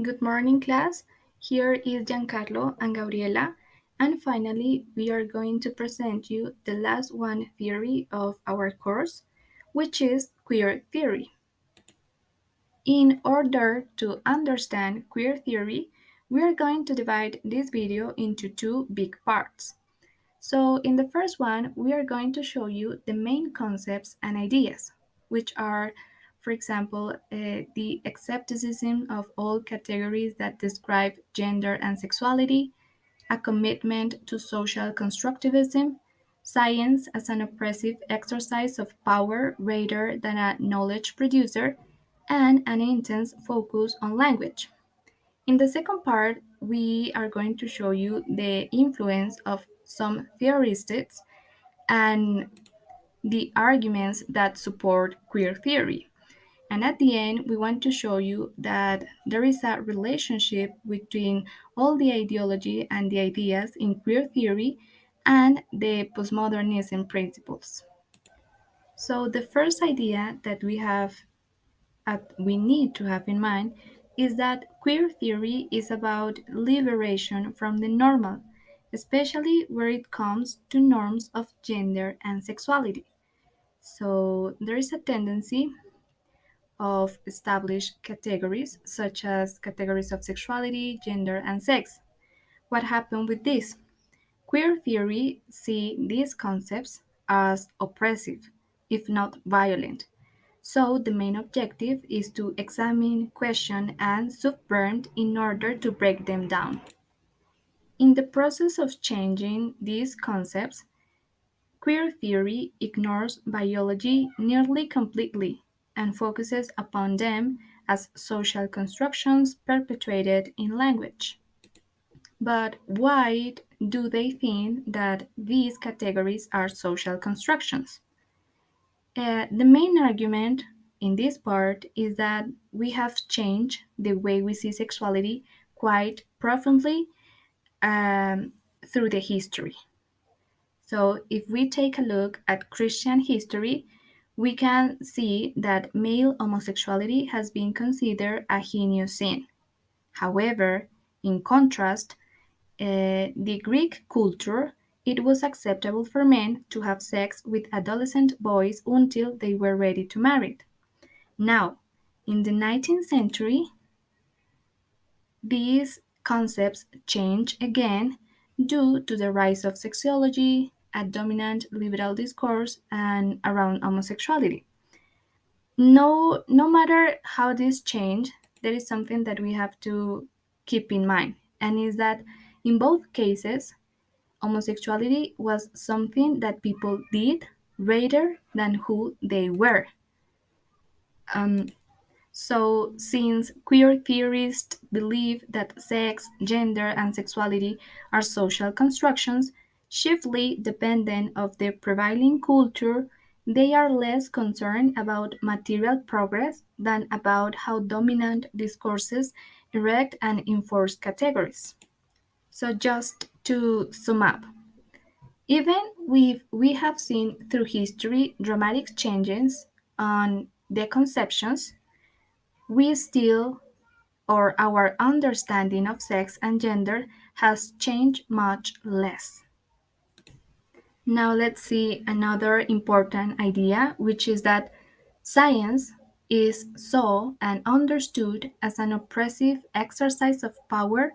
Good morning, class. Here is Giancarlo and Gabriela, and finally, we are going to present you the last one theory of our course, which is queer theory. In order to understand queer theory, we are going to divide this video into two big parts. So, in the first one, we are going to show you the main concepts and ideas, which are, for example, the accepticism of all categories that describe gender and sexuality, a commitment to social constructivism, science as an oppressive exercise of power rather than a knowledge producer, and an intense focus on language. In the second part, we are going to show you the influence of some theorists and the arguments that support queer theory. And at the end, we want to show you that there is a relationship between all the ideology and the ideas in queer theory and the postmodernism principles. So, the first idea that we need to have in mind is that queer theory is about liberation from the normal, especially where it comes to norms of gender and sexuality. So there is a tendency of established categories, such as categories of sexuality, gender, and sex. What happened with this? Queer theory see these concepts as oppressive, if not violent. So the main objective is to examine, question, and subvert in order to break them down. In the process of changing these concepts, queer theory ignores biology nearly completely and focuses upon them as social constructions perpetuated in language. But why do they think that these categories are social constructions? The main argument in this part is that we have changed the way we see sexuality quite profoundly through the history. So, if we take a look at Christian history, we can see that male homosexuality has been considered a heinous sin. However, in contrast, the Greek culture, it was acceptable for men to have sex with adolescent boys until they were ready to marry. Now, in the 19th century, these concepts change again due to the rise of sexology, a dominant liberal discourse, and around homosexuality. No matter how this change, there is something that we have to keep in mind, and is that in both cases, homosexuality was something that people did rather than who they were. Um, So, since queer theorists believe that sex, gender, and sexuality are social constructions, chiefly dependent of the prevailing culture, they are less concerned about material progress than about how dominant discourses erect and enforce categories. So, just to sum up, even we have seen through history dramatic changes on the conceptions, we still or our understanding of sex and gender has changed much less. Now let's see another important idea, which is that science is saw and understood as an oppressive exercise of power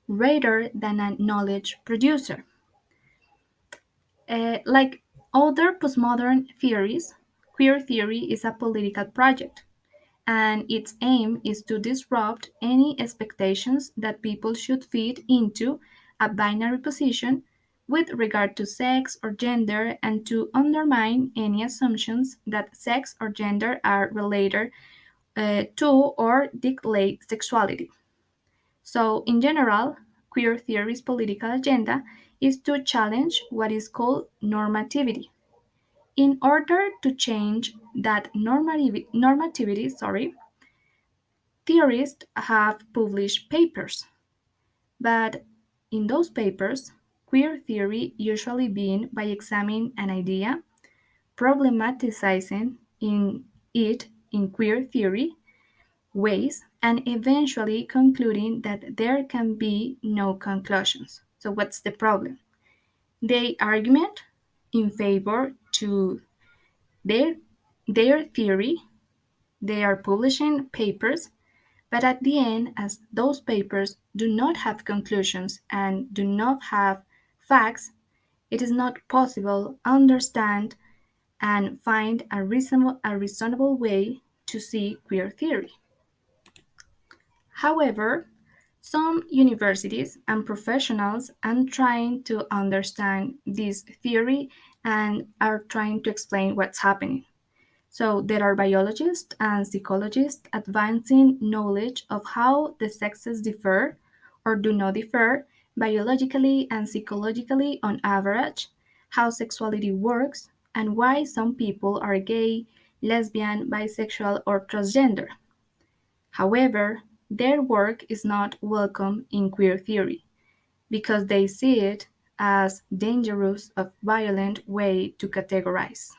rather than a knowledge producer. Like other postmodern theories, queer theory is a political project and its aim is to disrupt any expectations that people should fit into a binary position with regard to sex or gender and to undermine any assumptions that sex or gender are related to or dictate sexuality. So, in general, queer theory's political agenda is to challenge what is called normativity. In order to change that normativity, theorists have published papers, but in those papers, queer theory usually begins by examining an idea, problematizing in queer theory, ways and eventually concluding that there can be no conclusions. So, what's the problem? They argument in favor to their, their theory, they are publishing papers, but at the end, as those papers do not have conclusions and do not have facts, it is not possible understand and find a reasonable way to see queer theory. However, some universities and professionals are trying to understand this theory and are trying to explain what's happening. So, there are biologists and psychologists advancing knowledge of how the sexes differ or do not differ biologically and psychologically on average, how sexuality works, and why some people are gay, lesbian, bisexual, or transgender. However, their work is not welcome in queer theory because they see it as dangerous a violent way to categorize.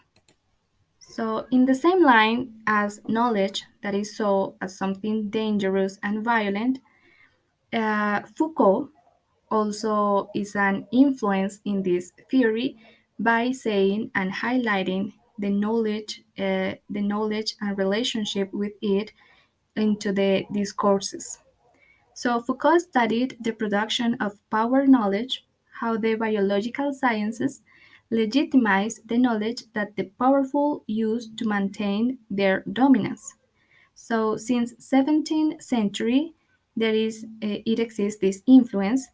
So, in the same line as knowledge that is saw as something dangerous and violent, Foucault also is an influence in this theory by saying and highlighting the knowledge and relationship with it into the discourses. So Foucault studied the production of power knowledge, how the biological sciences legitimize the knowledge that the powerful use to maintain their dominance. So since 17th century, it exists this influence,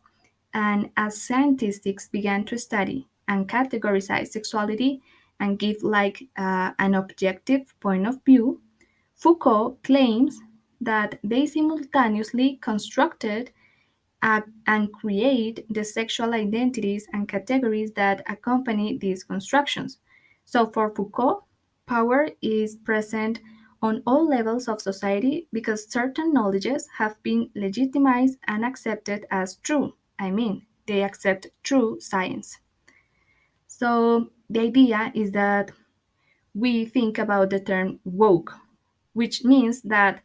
and as scientists began to study and categorize sexuality and give an objective point of view, Foucault claims that they simultaneously constructed and create the sexual identities and categories that accompany these constructions. So, for Foucault, power is present on all levels of society because certain knowledges have been legitimized and accepted as true. I mean, they accept true science. So, the idea is that we think about the term woke, which means that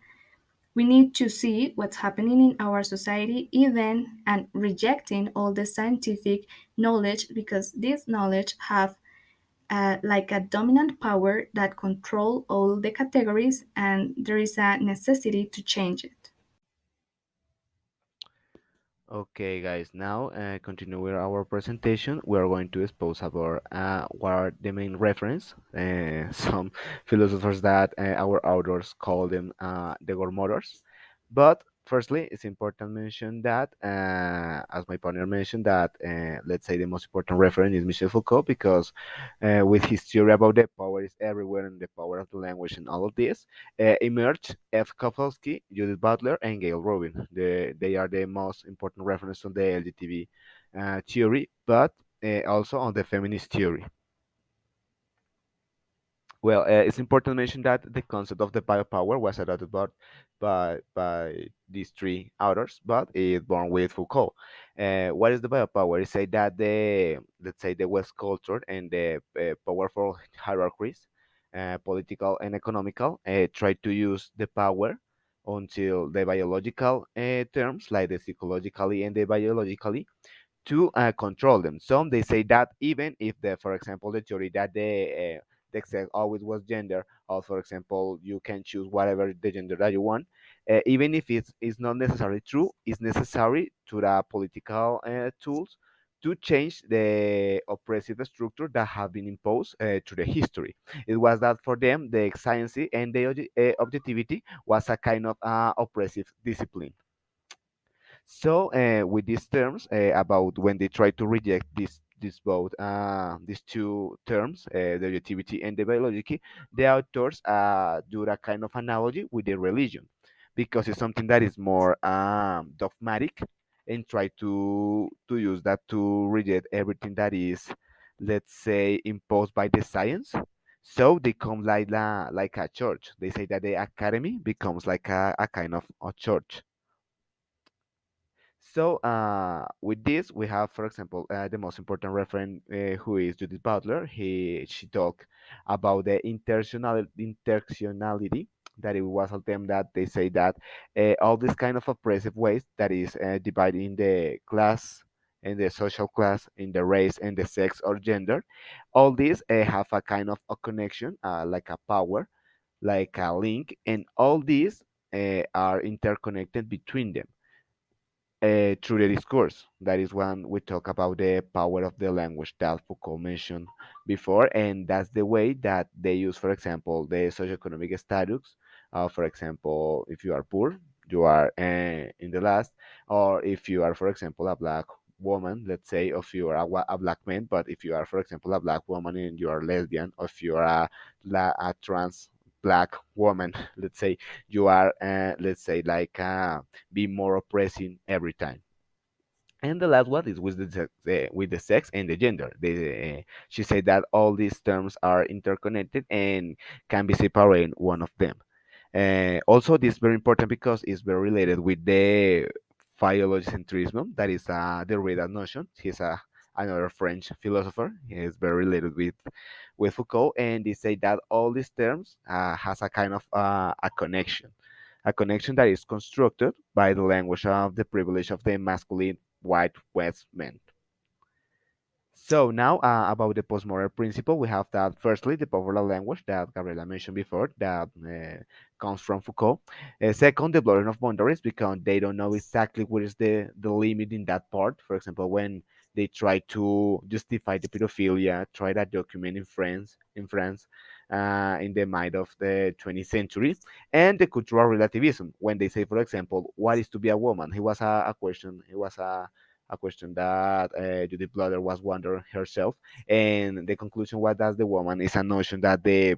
we need to see what's happening in our society, even and rejecting all the scientific knowledge because this knowledge have like a dominant power that control all the categories, and there is a necessity to change it. Okay, guys, now continue with our presentation. We are going to expose about what are the main reference, some philosophers that our authors call them the Gormotors. But firstly, it's important to mention that, as my partner mentioned, that let's say the most important reference is Michel Foucault because with his theory about the power is everywhere and the power of the language and all of this, emerged F. Kapowski, Judith Butler, and Gail Rubin. They are the most important reference on the LGTB theory, but also on the feminist theory. Well, it's important to mention that the concept of the biopower was adopted by these three authors, but it's born with Foucault. What is the biopower? It say that the let's say the West culture and the powerful hierarchies, political and economical, try to use the power until the biological terms, like the psychologically and the biologically, to control them. Some they say that even if for example, the theory that the sex always was gender, or for example, you can choose whatever the gender that you want, even if it's not necessarily true, it's necessary to the political tools to change the oppressive structure that have been imposed through the history. It was that for them, the science and the objectivity was a kind of oppressive discipline. So, with these terms about when they try to reject these two terms, the objectivity and the biology, the authors do a kind of analogy with the religion, because it's something that is more dogmatic, and try to use that to reject everything that is, let's say, imposed by the science. So they come like a church. They say that the academy becomes like a kind of a church. So with this, we have, for example, the most important reference, who is Judith Butler. She talked about the intersectionality that it was a them that they say that all these kind of oppressive ways that is divided in the class, in the social class, in the race, and the sex or gender, all these have a kind of a connection, like a power, like a link, and all these are interconnected between them through the discourse. That is when we talk about the power of the language that Foucault mentioned before, and that's the way that they use, for example, the socioeconomic status. For example, if you are poor, you are in the last, or if you are, for example, a black woman, let's say, or if you are a black man, but if you are, for example, a black woman and you are lesbian, or if you are a trans black woman, let's say, you are, let's say, like, be more oppressing every time. And the last one is with with the sex and the gender. She said that all these terms are interconnected and can be separated one of them. Also, this is very important because it's very related with the phylogicentrism, that is Derrida notion. He's another French philosopher. He is very related with Foucault, and they say that all these terms has a kind of a connection that is constructed by the language of the privilege of the masculine white West men. So now about the postmodern principle, we have that firstly the popular language that Gabriela mentioned before that comes from Foucault. Second, the blurring of boundaries because they don't know exactly where is the limit in that part. For example, when they try to justify the pedophilia, try that document in France, in the mind of the 20th century, and the cultural relativism when they say, for example, what is to be a woman? It was a question. It was a question that Judith Butler was wondering herself, and the conclusion was that the woman is a notion that the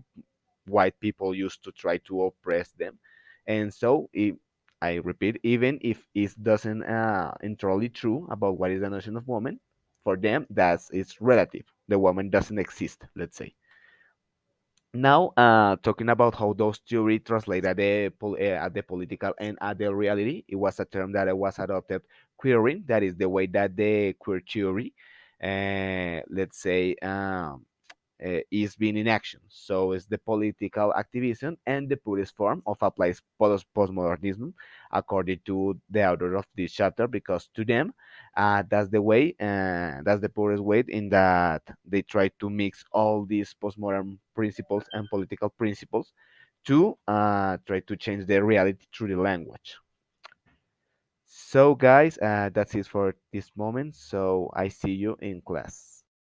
white people used to try to oppress them, and so I repeat, even if it doesn't entirely true about what is the notion of woman, for them that's it's relative. The woman doesn't exist, let's say. Now, talking about how those theories translate at the political and at the reality, it was a term that was adopted queering. That is the way that the queer theory, let's say, is being in action. So it's the political activism and the purest form of applied postmodernism, according to the author of this chapter, because to them, that's the way, that's the purest way in that they try to mix all these postmodern principles and political principles to try to change the reality through the language. So, guys, that's it for this moment. So I see you in class.